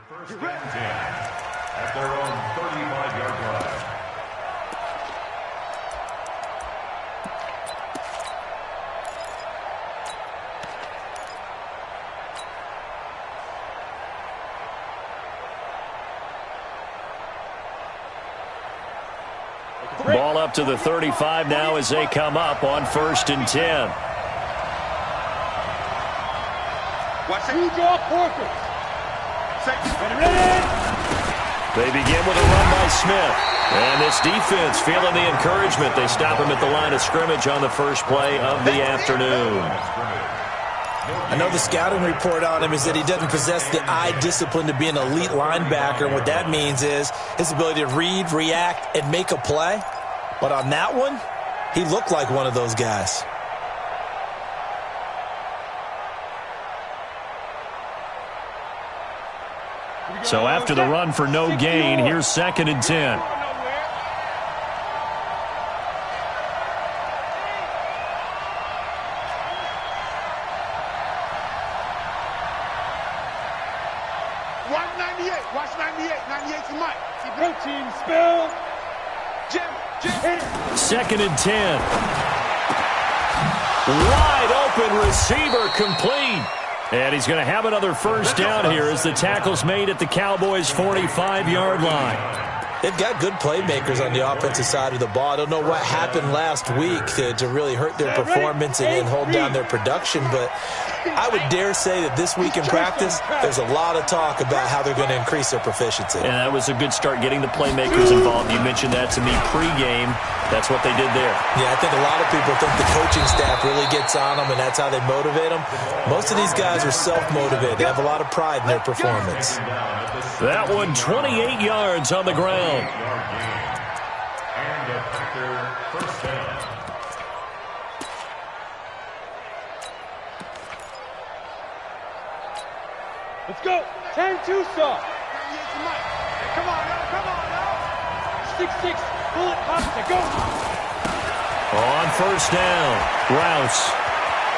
First and 10 at their own 35-yard line. Ball up to the 35 now as they come up on 1st and 10. They begin with a run by Smith. And this defense feeling the encouragement. They stop him at the line of scrimmage on the first play of the afternoon. I know the scouting report on him is that he doesn't possess the eye discipline to be an elite linebacker. And what that means is his ability to read, react, and make a play. But on that one, he looked like one of those guys. So after the run for no gain, here's 2nd and 10. Watch 98. 98's Mike. Protein spill. Jim. 2nd and 10. Wide open receiver complete. And he's going to have another first down here as the tackle's made at the Cowboys' 45-yard line. They've got good playmakers on the offensive side of the ball. I don't know what happened last week to really hurt their performance and hold down their production, but I would dare say that this week in practice, there's a lot of talk about how they're going to increase their proficiency. And that was a good start getting the playmakers involved. You mentioned that to me pregame. That's what they did there. Yeah, I think a lot of people think the coaching staff really gets on them, and that's how they motivate them. Most of these guys are self-motivated. They have a lot of pride in their performance. That one, 28 yards on the ground. And a Packer first down. Let's go. 10-2 stop. Come on now. 6-6. Bullet pop to go. On first down, Rouse.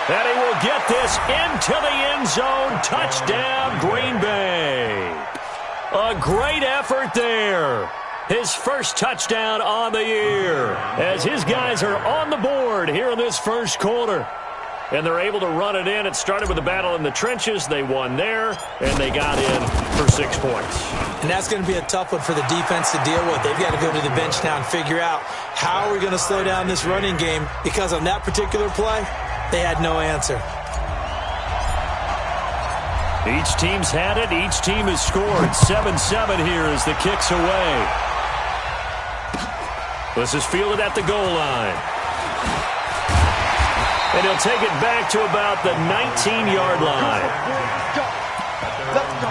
And he will get this into the end zone. Touchdown, Green Bay. A great effort there. His first touchdown on the year as his guys are on the board here in this first quarter. And they're able to run it in. It started with a battle in the trenches. They won there, and they got in for 6 points. And that's going to be a tough one for the defense to deal with. They've got to go to the bench now and figure out how are we going to slow down this running game, because on that particular play, they had no answer. Each team's had it. Each team has scored. 7-7 here as the kick's away. This is fielded at the goal line. And he'll take it back to about the 19-yard line. Let's go.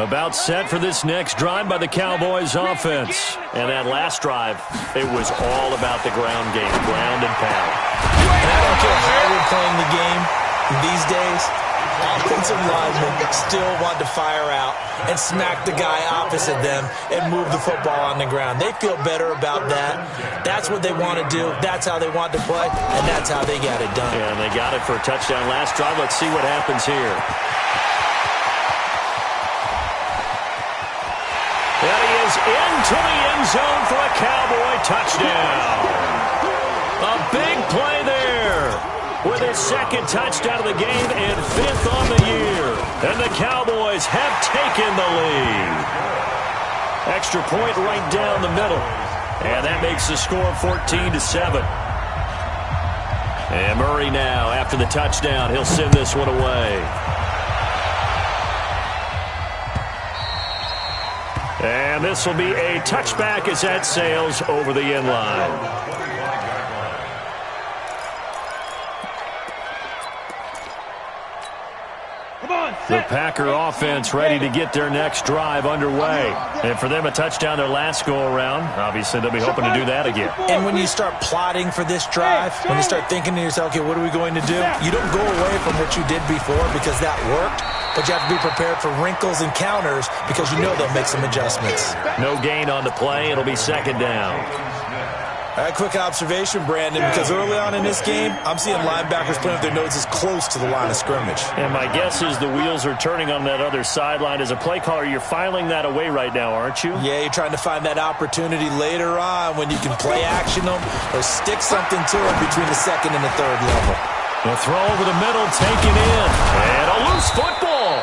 About set for this next drive by the Cowboys offense. And that last drive, it was all about the ground game, ground and pound. And I don't care how we're playing the game these days, offensive linemen still want to fire out and smack the guy opposite them and move the football on the ground. They feel better about that. That's what they want to do. That's how they want to play, and that's how they got it done. Yeah, and they got it for a touchdown last drive. Let's see what happens here. And he is into the end zone for a Cowboy touchdown. A big play there with his second touchdown of the game and 5th on the year. And the Cowboys have taken the lead. Extra point right down the middle. And that makes the score 14-7. And Murray now, after the touchdown, he'll send this one away. And this will be a touchback as that sails over the end line. The Packer offense ready to get their next drive underway. And for them, a touchdown their last go-around. Obviously, they'll be hoping to do that again. And when you start plotting for this drive, when you start thinking to yourself, okay, what are we going to do? You don't go away from what you did before because that worked, but you have to be prepared for wrinkles and counters because you know they'll make some adjustments. No gain on the play. It'll be second down. A quick observation, Brandon, because early on in this game, I'm seeing linebackers playing with their noses close to the line of scrimmage. And my guess is the wheels are turning on that other sideline. As a play caller, you're filing that away right now, aren't you? Yeah, you're trying to find that opportunity later on when you can play action them or stick something to them between the second and the third level. The throw over the middle, taken in, and a loose football.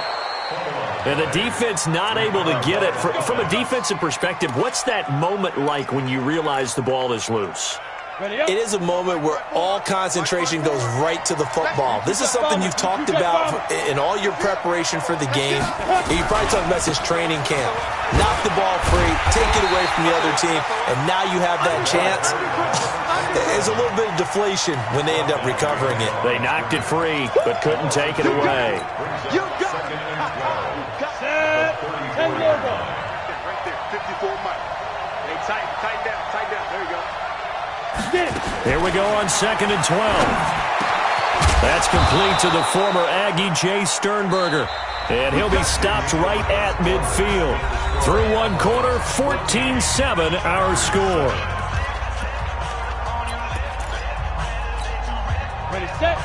And the defense not able to get it. From a defensive perspective, what's that moment like when you realize the ball is loose? It is a moment where all concentration goes right to the football. This is something you've talked about in all your preparation for the game. You probably talked about this training camp. Knock the ball free, take it away from the other team, and now you have that chance. There's a little bit of deflation when they end up recovering it. They knocked it free, but couldn't take it away. You got it. Set. 10-yard line. Right there, 54 Mike. Hey, tighten down. There you go. Here we go on 2nd and 12. That's complete to the former Aggie, Jay Sternberger. And he'll be stopped right at midfield. Through one quarter, 14-7 our score. Ready, set.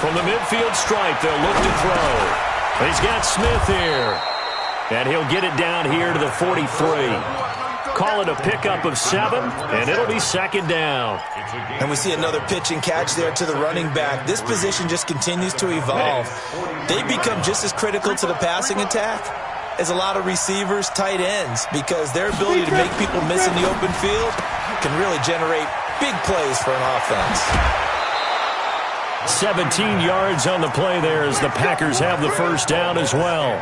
From the midfield stripe, they'll look to throw. He's got Smith here. And he'll get it down here to the 43. Call it a pickup of 7, and it'll be 2nd down. And we see another pitch and catch there to the running back. This position just continues to evolve. They become just as critical to the passing attack as a lot of receivers, tight ends, because their ability to make people miss in the open field can really generate big plays for an offense. 17 yards on the play there as the Packers have the first down as well.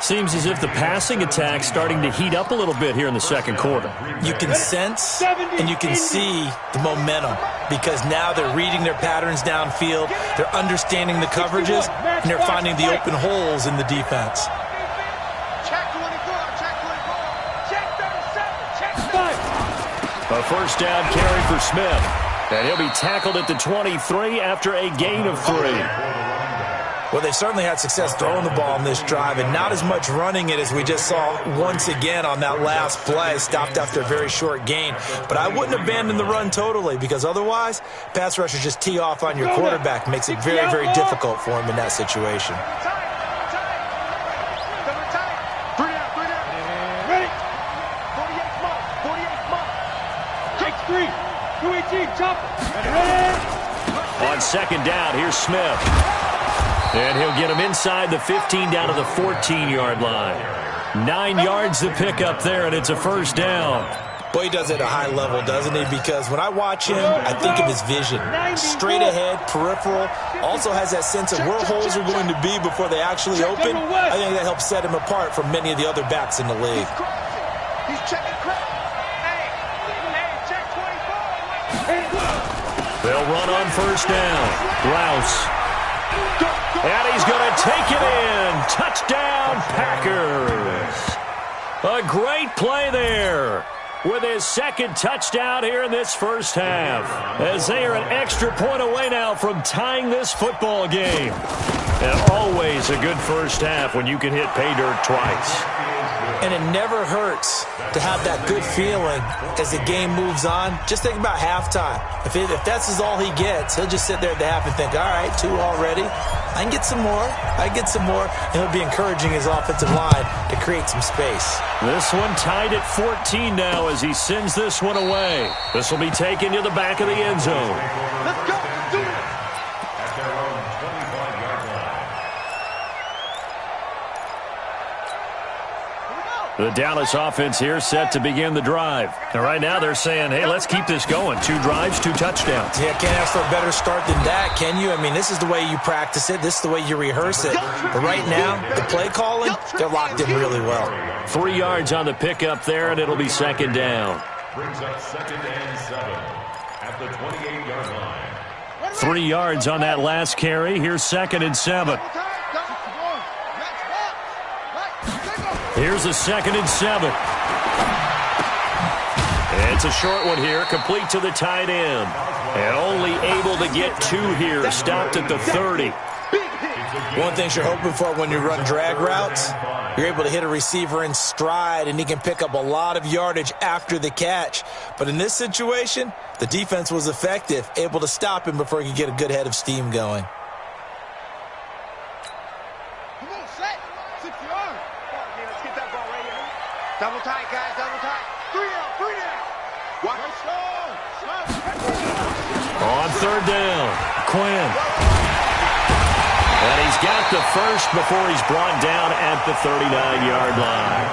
Seems as if the passing attack's starting to heat up a little bit here in the second quarter. You can sense and you can see the momentum because now they're reading their patterns downfield, they're understanding the coverages, and they're finding the open holes in the defense. A first down carry for Smith. And he'll be tackled at the 23 after a gain of 3. Well, they've certainly had success throwing the ball in this drive and not as much running it as we just saw once again on that last play, stopped after a very short gain. But I wouldn't abandon the run totally because otherwise, pass rushers just tee off on your quarterback. Makes it very, very difficult for him in that situation. Ready. 48 3. 218, chopper. Ready. On 2nd down, here's Smith. And he'll get him inside the 15 down to the 14-yard line. 9 yards to pick up there, and it's a first down. Boy, he does it at a high level, doesn't he? Because when I watch him, I think of his vision. Straight ahead, peripheral. Also has that sense of where holes are going to be before they actually open. I think that helps set him apart from many of the other backs in the league. He's checking crap. Hey, check 24. They'll run on first down. Rouse. And he's going to take it in. Touchdown, Packers. A great play there with his second touchdown here in this first half. As they are an extra point away now from tying this football game. And always a good first half when you can hit pay dirt twice. And it never hurts to have that good feeling as the game moves on. Just think about halftime. If that's all he gets, he'll just sit there at the half and think, all right, 2 already. I can get some more. And he'll be encouraging his offensive line to create some space. This one tied at 14 now as he sends this one away. This will be taken to the back of the end zone. Let's go. Do it. At their own 25-yard line. The Dallas offense here set to begin the drive. And right now they're saying, hey, let's keep this going. 2 drives, 2 touchdowns. Yeah, can't ask for a better start than that, can you? I mean, this is the way you practice it. This is the way you rehearse it. But right now, the play calling, they're locked in really well. 3 yards on the pickup there, and it'll be 2nd down. Brings up 2nd and 7 at the 28-yard line. 3 yards on that last carry. Here's 2nd and 7. Here's a 2nd and 7. It's a short one here, complete to the tight end. And only able to get 2 here, stopped at the 30. One thing you're hoping for when you run drag routes, you're able to hit a receiver in stride, and he can pick up a lot of yardage after the catch. But in this situation, the defense was effective, able to stop him before he could get a good head of steam going. Come on, set. 6 yards. Let's get that ball right here. Double tight, guys, double tight. 3 down, 3 down. Watch. On third down, Quinn. And he's got the first before he's brought down at the 39-yard line.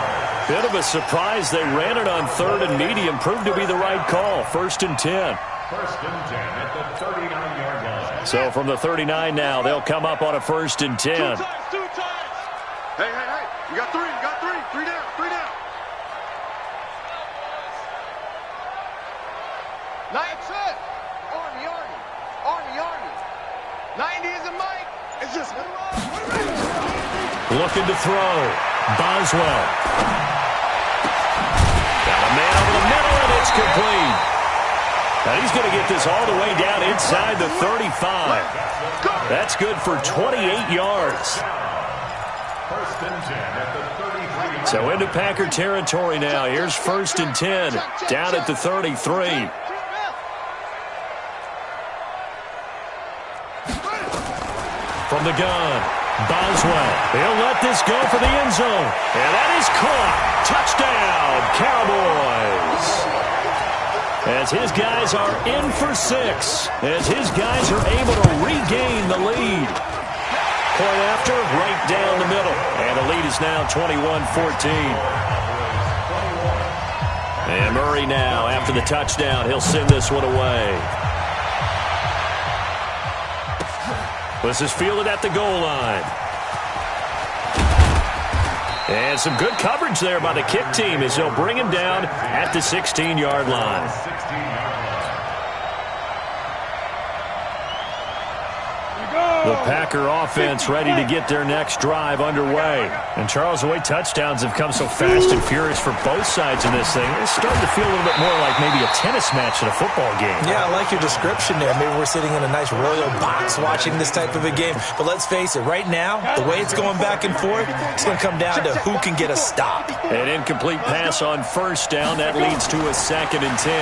Bit of a surprise. They ran it on third and medium. Proved to be the right call. 1st and 10. 1st and 10 at the 39-yard line. So from the 39 now, they'll come up on a 1st and 10. 2 times, 2 times. Hey. You got 3, 3 down, 3 down. Nice set. Army. 90 is a mic. It's just looking to throw. Boswell. Got a man over the middle, and it's complete. Now he's going to get this all the way down inside the 35. That's good for 28 yards. 1st and 10 at the 33. So into Packer territory now. Here's 1st and 10 down at the 33. From the gun, Boswell. He'll let this go for the end zone. And that is caught. Touchdown, Cowboys. As his guys are in for 6. As his guys are able to regain the lead. Point after, right down the middle. And the lead is now 21-14. And Murray now, after the touchdown, he'll send this one away. This is fielded at the goal line. And some good coverage there by the kick team as they'll bring him down at the 16-yard line. 16-yard line. The Packer offense ready to get their next drive underway. And Charles, the way touchdowns have come so fast and furious for both sides in this thing, it's starting to feel a little bit more like maybe a tennis match at a football game. Yeah, I like your description there. Maybe we're sitting in a nice royal box watching this type of a game. But let's face it, right now, the way it's going back and forth, it's going to come down to who can get a stop. An incomplete pass on 1st down. That leads to a 2nd and 10.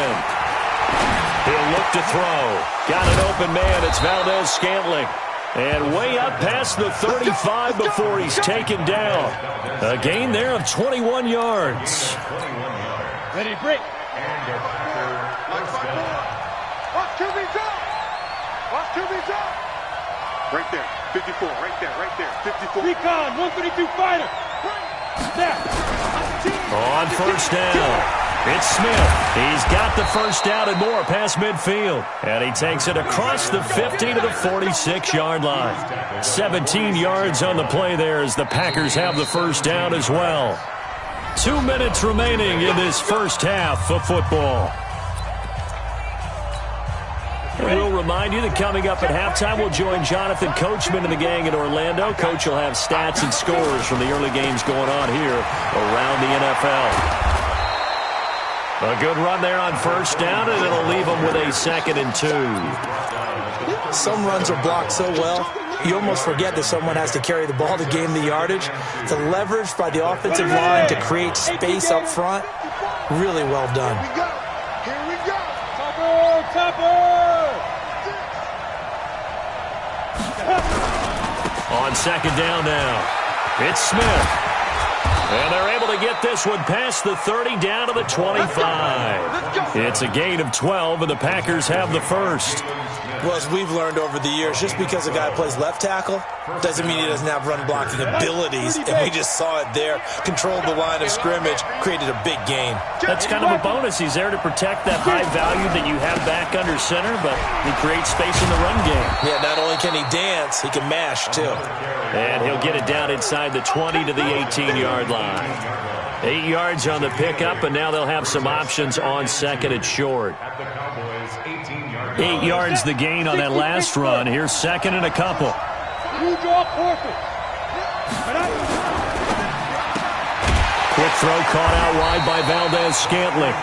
He'll look to throw. Got an open man. It's Valdez-Scantling. And way up past the 35 before he's taken down. A gain there of 21 yards. Ready, break. Watch QB jump. Watch QB jump. Right there. 54. Right there. 54. Recon, 132 fighter. Snap. On 1st down, it's Smith. He's got the 1st down and more past midfield. And he takes it across the 50 to the 46-yard line. 17 yards on the play there as the Packers have the 1st down as well. 2 minutes remaining in this first half of football. And we'll remind you that coming up at halftime, we'll join Jonathan Coachman and the gang in Orlando. Coach will have stats and scores from the early games going on here around the NFL. A good run there on 1st down, and it'll leave them with a 2nd and 2. Some runs are blocked so well, you almost forget that someone has to carry the ball to gain the yardage. The leverage by the offensive line to create space up front, really well done. Here we go. Topper. On 2nd down now, it's Smith. And they're able to get this one past the 30 down to the 25. It's a gain of 12, and the Packers have the 1st. Well, as we've learned over the years, just because a guy plays left tackle doesn't mean he doesn't have run blocking abilities. And we just saw it there. Controlled the line of scrimmage, created a big gain. That's kind of a bonus. He's there to protect that high value that you have back under center, but he creates space in the run game. Yeah, not only can he dance, he can mash, too. And he'll get it down inside the 20 to the 18-yard line. 8 yards on the pickup, and now they'll have some options on 2nd and short. 8 yards the gain on that last run. Here's 2nd and a couple. You draw forfeit. Quick throw caught out wide by Valdez-Scantling.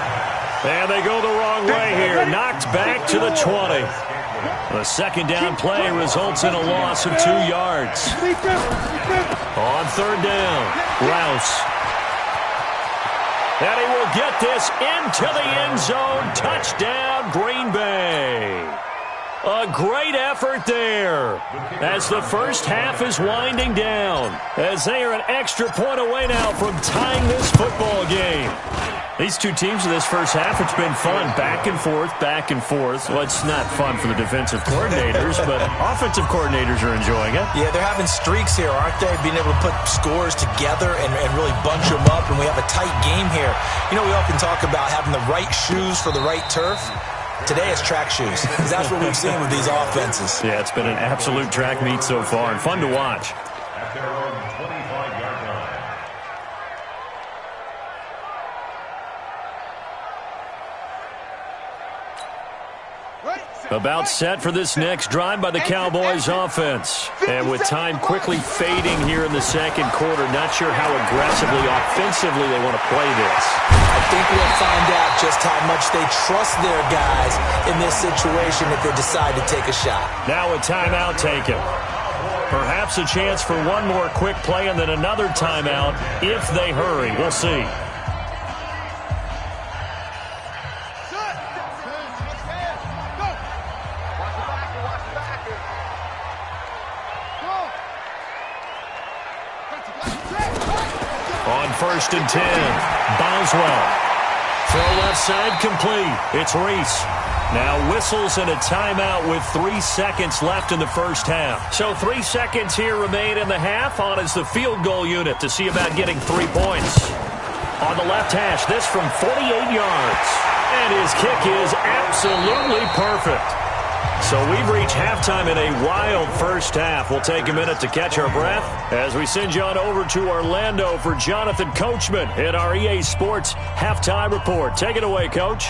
And they go the wrong way here. Knocked back to the 20. The second down play results in a loss of 2 yards. On third down, Rouse. And he will get this into the end zone. Touchdown, Green Bay. A great effort there as the first half is winding down, as they are an extra point away now from tying this football game. These two teams in this first half, it's been fun. Back and forth, back and forth. Well, it's not fun for the defensive coordinators, but offensive coordinators are enjoying it. Yeah, they're having streaks here, aren't they? Being able to put scores together and really bunch them up, and we have a tight game here. You know, we often talk about having the right shoes for the right turf. Today it's track shoes, because that's what we've seen with these offenses. Yeah, it's been an absolute track meet so far, and fun to watch. At their own 25-yard line. About set for this next drive by the Cowboys offense. And with time quickly fading here in the second quarter, not sure how aggressively, offensively they want to play this. I think we'll find out just how much they trust their guys in this situation if they decide to take a shot. Now a timeout taken. Perhaps a chance for one more quick play and then another timeout if they hurry. We'll see. On 1st and 10, Boswell. Throw left side complete. It's Reese. Now whistles and a timeout with 3 seconds left in the first half. So 3 seconds here remain in the half. On is the field goal unit to see about getting 3 points. On the left hash, this from 48 yards. And his kick is absolutely perfect. So we've reached halftime in a wild first half. We'll take a minute to catch our breath as we send you on over to Orlando for Jonathan Coachman in our EA Sports Halftime Report. Take it away, Coach.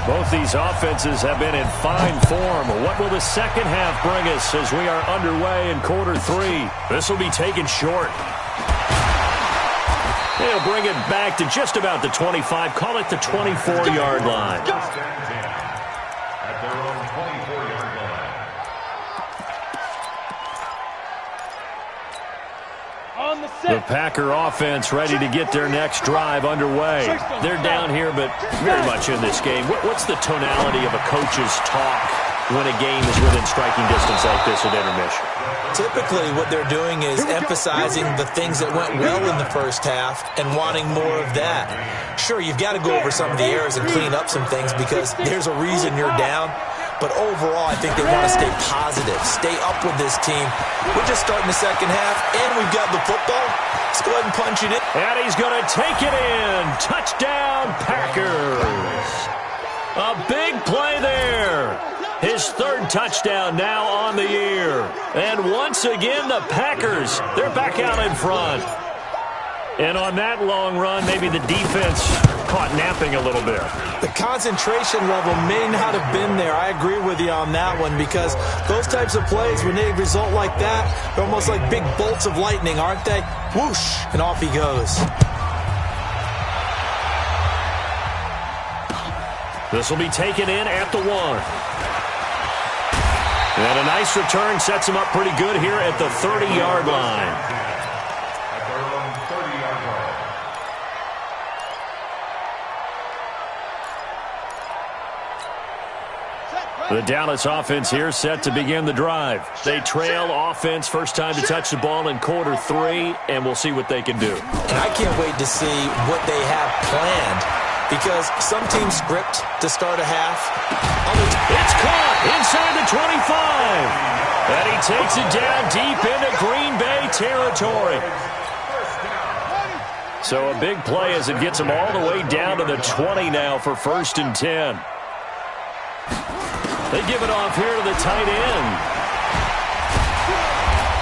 Both these offenses have been in fine form. What will the second half bring us as we are underway in quarter 3? This will be taken short. They'll bring it back to just about the 25. Call it the 24-yard line. At their own 24-yard line. On the set. The Packer offense ready to get their next drive underway. They're down here, but very much in this game. What's the tonality of a coach's talk when a game is within striking distance like this at intermission? Typically, what they're doing is emphasizing the things that went well in the first half and wanting more of that. Sure, you've got to go over some of the errors and clean up some things because there's a reason you're down. But overall, I think they want to stay positive, stay up with this team. We're just starting the second half, and we've got the football. Let's go ahead and punch it in. And he's going to take it in. Touchdown, Packers. A big play there. His third touchdown now on the year. And once again, the Packers, they're back out in front. And on that long run, maybe the defense caught napping a little bit. The concentration level may not have been there. I agree with you on that one because those types of plays, when they result like that, they're almost like big bolts of lightning, aren't they? Whoosh, and off he goes. This will be taken in at the 1. And a nice return sets him up pretty good here at the 30-yard line. At their own 30-yard line. The Dallas offense here set to begin the drive. They trail offense first time to touch the ball in quarter 3, and we'll see what they can do. And I can't wait to see what they have planned because some teams script to start a half. It's caught inside the 25. And he takes it down deep into Green Bay territory. So a big play as it gets him all the way down to the 20 now for 1st and 10. They give it off here to the tight end.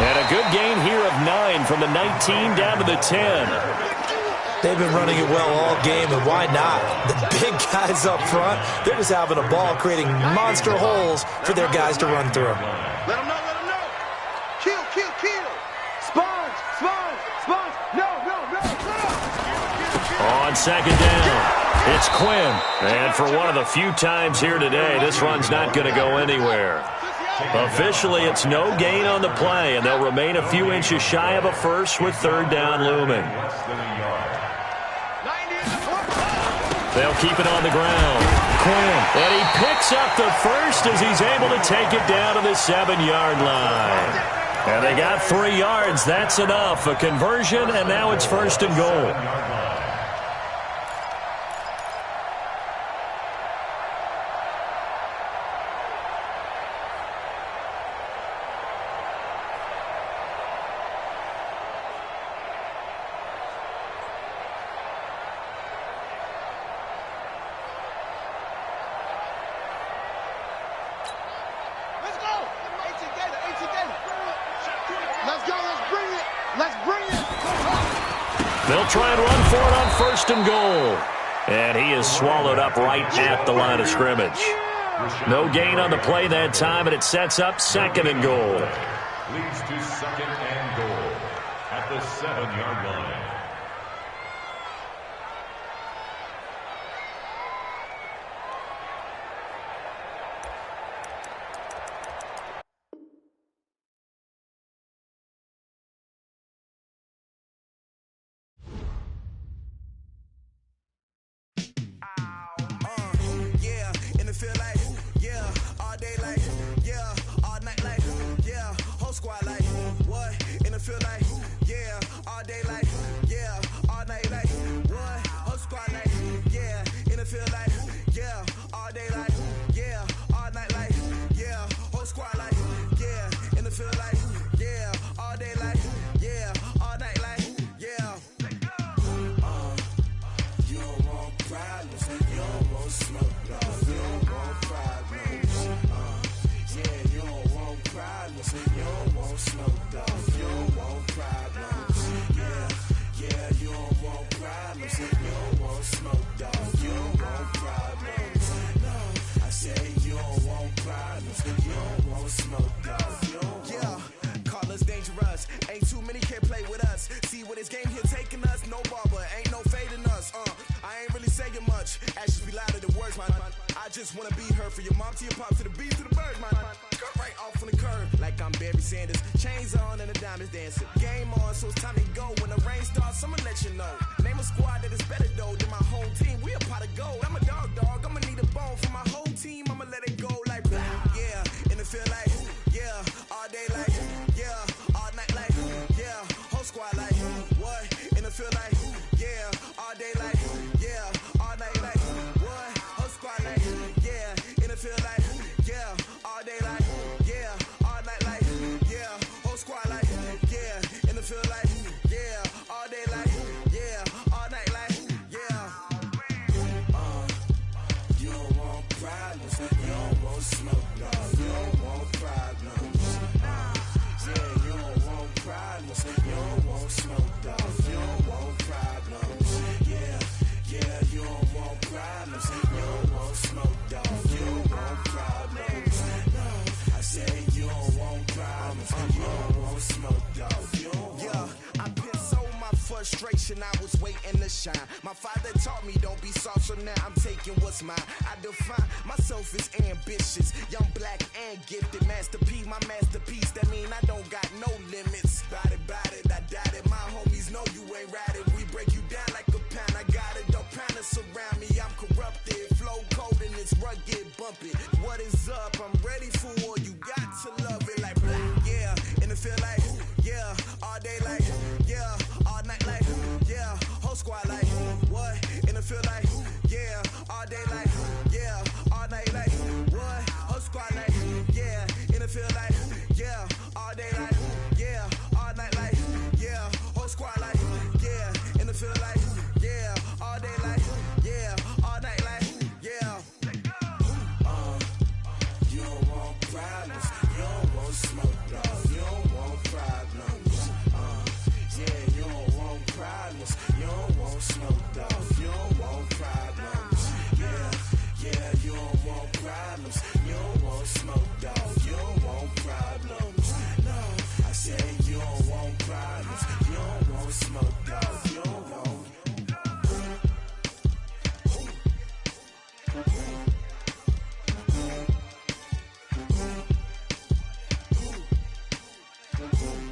And a good gain here of 9 from the 19 down to the 10. They've been running it well all game, and why not? The big guys up front, they're just having a ball, creating monster holes for their guys to run through. Let them know, let them know. Kill, kill, kill. Sponge, sponge, sponge. No, no, no, no. On second down, It's Quinn. And for one of the few times here today, this run's not going to go anywhere. Officially, it's no gain on the play, and they'll remain a few inches shy of a first with third down looming. They'll keep it on the ground. Quinn. And he picks up the first as he's able to take it down to the 7-yard line. And they got 3 yards. That's enough. A conversion, and now it's first and goal. They'll try and run for it on first and goal. And he is swallowed up right at the line of scrimmage. No gain on the play that time, and it sets up second and goal. Leads to second and goal at the 7-yard line. I was waiting to shine. My father taught me don't be soft, so now I'm taking what's mine. I define myself as ambitious, young, black, and gifted. Masterpiece, my masterpiece. That mean I don't got no limits. Bout it, I doubt it. My homies know you ain't ratted. We break you down like a pound. I got it, don't pound to surround me. I'm corrupted, flow cold and it's rugged, bump it. What is up? I'm ready for war. You got to love it like black, yeah. And it feel like, yeah, all day like, yeah, all night like, yeah, whole squad like, what? And it feel like, yeah, all day like, yeah, all night like, what? Whole squad like, yeah, and it feel like, yeah, all day like, yeah, all night like, yeah, whole squad like, yeah, and it feel like, yeah, all day like, yeah, all night like, yeah. You don't want problems, you don't want smoke, dog. You don't want problems. Yeah, you don't want problems, you don't want smoke, dog. You don't want problems. Yeah, you don't want problems, you don't want smoke, dog. You don't want problems. No, I said you don't want problems, you don't want smoke, dog. You don't want. Boom.